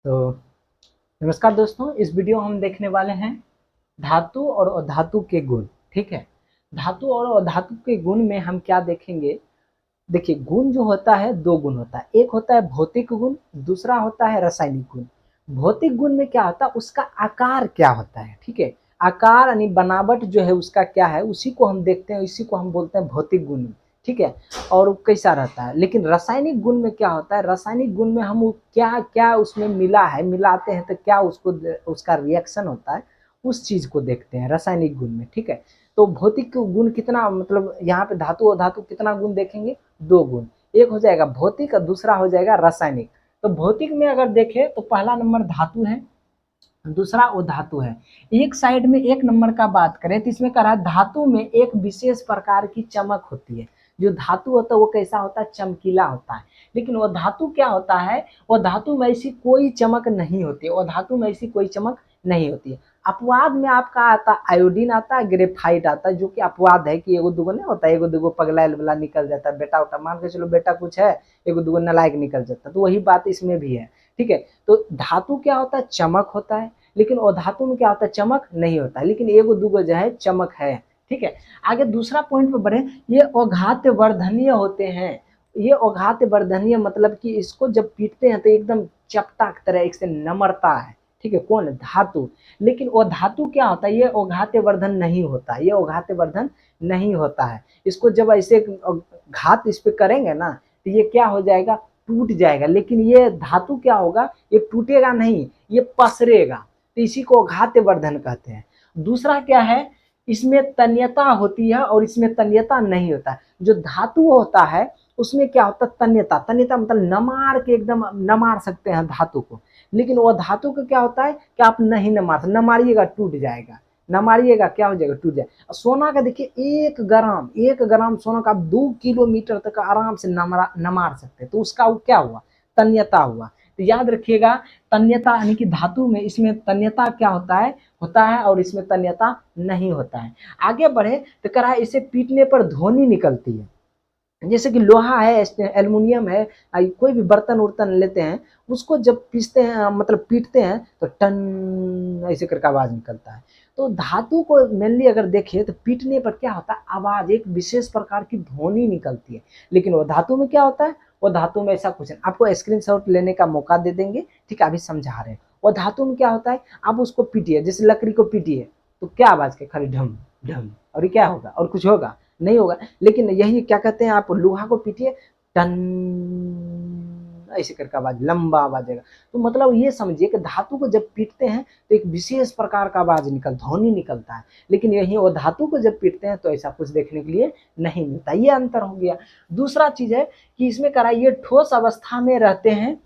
तो नमस्कार दोस्तों, इस वीडियो हम देखने वाले हैं धातु और अधातु के गुण। ठीक है, धातु और अधातु के गुण में हम क्या देखेंगे। देखिए, गुण जो होता है दो गुण होता है, एक होता है भौतिक गुण, दूसरा होता है रासायनिक गुण। भौतिक गुण में क्या होता है, उसका आकार क्या होता है। ठीक है, आकार यानी बनावट जो है उसका क्या है, उसी को हम देखते हैं, इसी को हम बोलते हैं भौतिक गुण। ठीक है, और कैसा रहता है। लेकिन रासायनिक गुण में क्या होता है, रासायनिक गुण में हम क्या क्या उसमें मिला है, मिलाते हैं तो क्या उसको उसका रिएक्शन होता है, उस चीज को देखते हैं रासायनिक गुण में। ठीक है, तो भौतिक गुण कितना, मतलब यहाँ पे धातु और धातु कितना गुण देखेंगे, दो गुण। एक हो जाएगा भौतिक और दूसरा हो जाएगा रासायनिक। तो भौतिक में अगर देखें तो पहला नंबर धातु है, दूसरा अधातु है। एक साइड में एक नंबर का बात करें तो इसमें कह रहा है धातु में एक विशेष प्रकार की चमक होती है। जो धातु होता है वो कैसा होता है, चमकीला होता है। लेकिन वो धातु क्या होता है, वो धातु में ऐसी कोई चमक नहीं होती है, वो धातु में ऐसी कोई चमक नहीं होती है। अपवाद में आपका आता है आयोडीन, आता है ग्रेफाइट आता है, जो कि अपवाद है कि एगो दुगो नहीं होता है, एगो दुगो पगलाइल वाला निकल जाता है, बेटा उटा मान के चलो बेटा कुछ है, एगो दुगो नालायक निकल जाता है। तो वही बात इसमें भी है। ठीक है, तो धातु क्या होता है, चमक होता है। लेकिन अधातु में क्या होता है, चमक नहीं होता है। लेकिन एगो दुगो जो है चमक है। ठीक है, आगे दूसरा पॉइंट पे बढ़े। ये अघात वर्धनीय होते हैं। ये अघात वर्धनीय मतलब कि इसको जब पीटते हैं तो एकदम चपटा की तरह एक से नमरता है। ठीक है, कौन, धातु। लेकिन वो धातु क्या होता है, ये अघात वर्धन नहीं होता, ये अघात वर्धन नहीं होता है। इसको जब ऐसे घात इस पे करेंगे ना तो ये क्या हो जाएगा, टूट जाएगा। लेकिन ये धातु क्या होगा, ये टूटेगा नहीं, ये पसरेगा। तो इसी को अघात वर्धन कहते हैं। दूसरा क्या है, इसमें तन्यता होती है और इसमें तन्यता नहीं होता है। जो धातु होता है उसमें क्या होता है, तन्यता। तन्यता मतलब नमार के एकदम नमार सकते हैं धातु को। लेकिन वो धातु का क्या होता है कि आप नहीं नमार, नमारिएगा टूट जाएगा, नमारिएगा क्या हो जाएगा, टूट जाएगा। सोना का देखिए 1 ग्राम सोना का आप 2 किलोमीटर तक आराम से नमार सकते हैं। तो उसका वो क्या हुआ, तन्यता हुआ। तो याद रखिएगा, तन्यता यानी कि धातु में इसमें तन्यता क्या होता है और इसमें तन्यता नहीं होता है। आगे बढ़े तो कह रहा है इसे पीटने पर ध्वनि निकलती है। जैसे कि लोहा है, एल्युमिनियम है, कोई भी बर्तन उर्तन लेते हैं, उसको जब पीसते हैं मतलब पीटते हैं तो टन ऐसे करके आवाज निकलता है। तो धातु को मेनली अगर देखें तो पीटने पर क्या होता है, आवाज, एक विशेष प्रकार की ध्वनि निकलती है। लेकिन वो धातु में क्या होता है, वो धातु में ऐसा कुछ नहीं। आपको स्क्रीनशॉट लेने का मौका दे देंगे, ठीक है, अभी समझा रहे हैं। वो धातु में क्या होता है, आप उसको पीटिए, जैसे लकड़ी को पीटिए तो क्या आवाज के, खाली ढम ढम, और ये क्या होगा, और कुछ होगा नहीं होगा। लेकिन यही क्या कहते हैं, आप लोहा को पीटिए, टन ऐसे करके आवाज, लंबा आवाज आएगा। तो मतलब ये समझिए कि धातु को जब पीटते हैं तो एक विशेष प्रकार का आवाज ध्वनि निकलता है। लेकिन यही वो धातु को जब पीटते हैं तो ऐसा कुछ देखने के लिए नहीं मिलता। ये अंतर हो गया। दूसरा चीज है कि इसमें करा ये ठोस अवस्था में रहते हैं।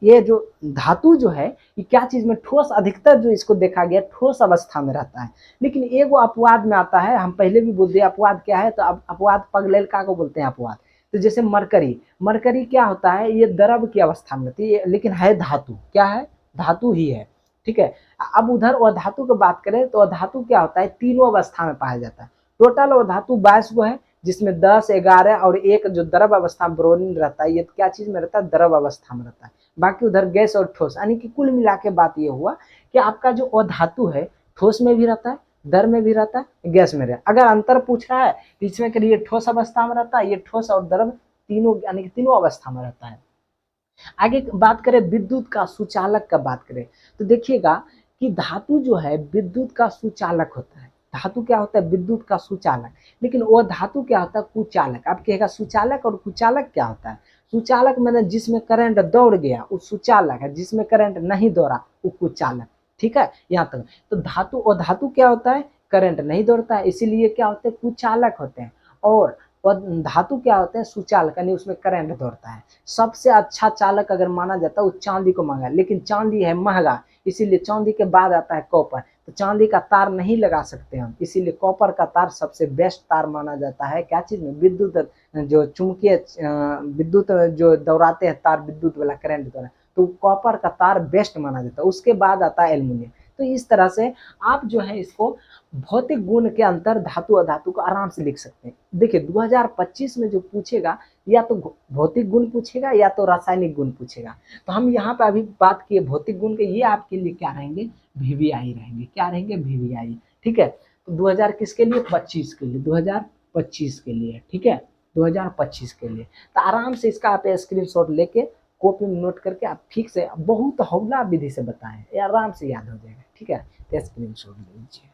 ये जो धातु जो है ये क्या चीज में, ठोस, अधिकतर जो इसको देखा गया ठोस अवस्था में रहता है। लेकिन एगो अपवाद में आता है, हम पहले भी बोल दिए अपवाद क्या है। तो अब अपवाद पगलेल का को बोलते हैं अपवाद। तो जैसे मरकरी, मरकरी क्या होता है, ये द्रव की अवस्था में रहती है, लेकिन है धातु, क्या है, धातु ही है। ठीक है, अब उधर अधातु की बात करें तो अधातु क्या होता है, तीनों अवस्था में पाया जाता है। टोटल अधातु 22 गो है, जिसमें 10, 11 और एक जो द्रव अवस्था ब्रोमीन रहता है, ये क्या चीज में रहता है, द्रव अवस्था में रहता है। बाकी उधर गैस और ठोस, यानी कि कुल मिला के बात ये हुआ कि आपका जो अधातु है ठोस में भी रहता है, द्रव में भी रहता है, गैस में रहता है। अगर अंतर पूछ रहा है तो इसमें करिए ठोस अवस्था में रहता है, ये ठोस और द्रव तीनों यानी कि तीनों अवस्था में रहता है। आगे बात करें विद्युत का सुचालक का बात करें तो देखिएगा कि धातु जो है विद्युत का सुचालक होता है। धातु क्या होता है, विद्युत का सुचालक। लेकिन वो धातु क्या होता है, कुचालक। आप कहेगा सुचालक और कुचालक क्या होता है। सुचालक मैंने जिसमें करंट दौड़ गया वो सुचालक है, जिसमें करंट नहीं दौड़ा वो कुचालक। ठीक है, यहाँ तक। तो धातु और धातु क्या होता है, करंट नहीं दौड़ता है, इसीलिए क्या होते हैं, कुचालक होते हैं। और धातु क्या होते हैं, सुचालक, यानी उसमें करंट दौड़ता है। सबसे अच्छा चालक अगर माना जाता है वो चांदी को मांगा, लेकिन चांदी है महंगा, इसीलिए चांदी के बाद आता है कॉपर। तो चांदी का तार नहीं लगा सकते हम, इसीलिए कॉपर का तार सबसे बेस्ट तार माना जाता है। क्या चीज में, विद्युत, जो चुंबकीय विद्युत जो दौड़ाते हैं तार, विद्युत वाला करंट द्वारा, तो कॉपर का तार बेस्ट माना जाता है। उसके बाद आता है एल्युमिनियम। तो इस तरह से आप जो है इसको भौतिक गुण के अंतर धातु अधातु को आराम से लिख सकते हैं। देखिए 2025 में जो पूछेगा या तो भौतिक गुण पूछेगा या तो रासायनिक गुण पूछेगा। तो हम यहाँ पे अभी बात किए भौतिक गुण के, ये आपके लिए क्या रहेंगे, वीवीआई रहेंगे। क्या रहेंगे, वीवीआई। ठीक है, तो 2000 किसके लिए, 25 के लिए, 2025 के लिए। ठीक है, 2025 के लिए। तो आराम से इसका आप स्क्रीनशॉट लेके कॉपी में नोट करके आप ठीक से बहुत हौला विधि से बताएं, ये आराम से याद हो जाएगा। ठीक है, तो स्क्रीनशॉट ले लीजिएगा।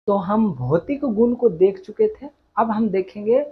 तो हम भौतिक गुण को देख चुके थे, अब हम देखेंगे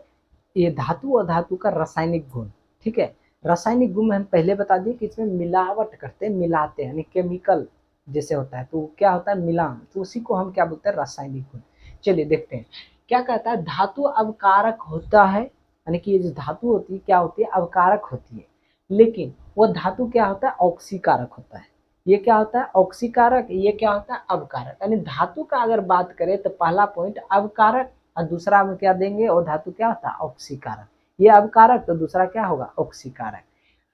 ये धातु और धातु का रासायनिक गुण। ठीक है, रासायनिक गुण में हम पहले बता दिए कि इसमें मिलावट करते हैं, मिलाते हैं, यानी केमिकल जैसे होता है तो क्या होता है, मिलान, तो उसी को हम क्या बोलते हैं, रासायनिक गुण। चलिए देखते हैं क्या कहता है। धातु अवकारक होता है, यानी कि ये जो धातु होती है क्या होती है, अवकारक होती है, लेकिन वो धातु क्या होता है, ऑक्सीकारक होता है। ये क्या होता है, ऑक्सीकारक, ये क्या होता है, अवकारक। यानी धातु का अगर बात करें तो पहला पॉइंट अवकारक और दूसरा में क्या देंगे, और धातु क्या होता है, ऑक्सीकारक। ये अवकारक तो दूसरा क्या होगा, ऑक्सीकारक।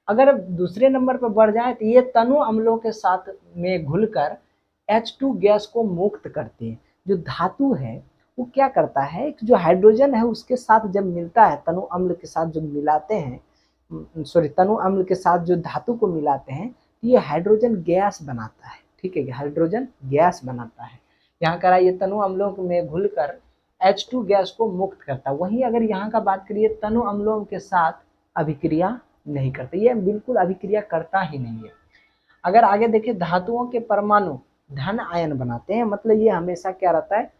अगर दूसरे नंबर पर बढ़ जाए तो ये तनु अम्लों के साथ में घुलकर H2 गैस को मुक्त करती है। जो धातु है वो क्या करता है, जो हाइड्रोजन है उसके साथ जब मिलता है, तनु अम्ल के साथ जो मिलाते हैं, सॉरी तनु अम्ल के साथ जो धातु को मिलाते हैं, ये हाइड्रोजन गैस बनाता है। ठीक है, हाइड्रोजन गैस बनाता है। यहाँ करा ये तनु अम्लों में घुलकर H2 गैस को मुक्त करता है। वहीं अगर यहाँ का बात करिए, तनु अम्लों के साथ अभिक्रिया नहीं करता, ये बिल्कुल अभिक्रिया करता ही नहीं है। अगर आगे देखिए, धातुओं के परमाणु धन आयन बनाते हैं, मतलब ये हमेशा क्या रहता है,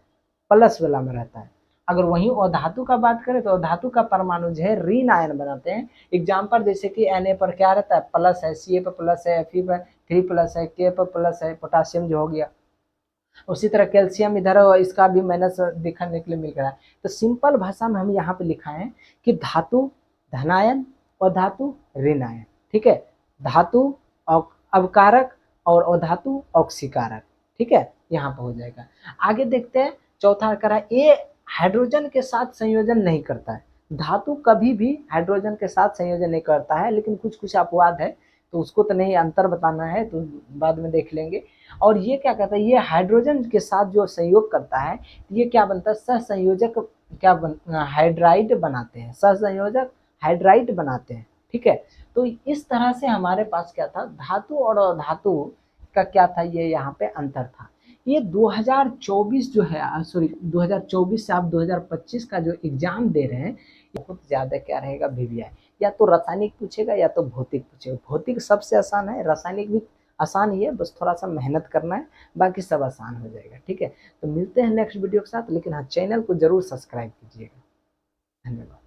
प्लस वाला में रहता है। अगर वहीं अधातु का बात करें तो अधातु का परमाणु जो है ऋण आयन बनाते हैं। एग्जाम्पल जैसे कि Na पर क्या रहता है, प्लस है, Ca पर प्लस है, Fe पर 3 प्लस है, K पर प्लस है, पोटासियम जो हो गया। उसी तरह कैल्शियम इधर इसका भी माइनस दिखाने के लिए मिल रहा है। तो सिंपल भाषा में हम यहाँ पे लिखा है कि धातु धनायन और धातु ऋण आयन। ठीक है, धातु अवकारक और अधातु ऑक्सीकारक। ठीक है, यहाँ पे हो जाएगा। आगे देखते हैं चौथा करा, ये हाइड्रोजन के साथ संयोजन नहीं करता है। धातु कभी भी हाइड्रोजन के साथ संयोजन नहीं करता है, लेकिन कुछ कुछ अपवाद है, तो उसको तो नहीं अंतर बताना है, तो बाद में देख लेंगे। और ये क्या कहता है, ये हाइड्रोजन के साथ जो संयोग करता है, ये क्या बनता है, सहसंयोजक हाइड्राइड बनाते हैं, सहसंयोजक हाइड्राइड बनाते हैं। ठीक है, तो इस तरह से हमारे पास क्या था, धातु और अधातु का क्या था, ये यहाँ पे अंतर था। ये 2024 जो है, सॉरी 2024 से आप 2025 का जो एग्जाम दे रहे हैं, बहुत ज़्यादा क्या रहेगा, वीवीआई। या तो रासायनिक पूछेगा या तो भौतिक पूछेगा। भौतिक सबसे आसान है, रासायनिक भी आसान ही है, बस थोड़ा सा मेहनत करना है, बाकी सब आसान हो जाएगा। ठीक है, तो मिलते हैं नेक्स्ट वीडियो के साथ, लेकिन हाँ चैनल को जरूर सब्सक्राइब कीजिएगा। धन्यवाद।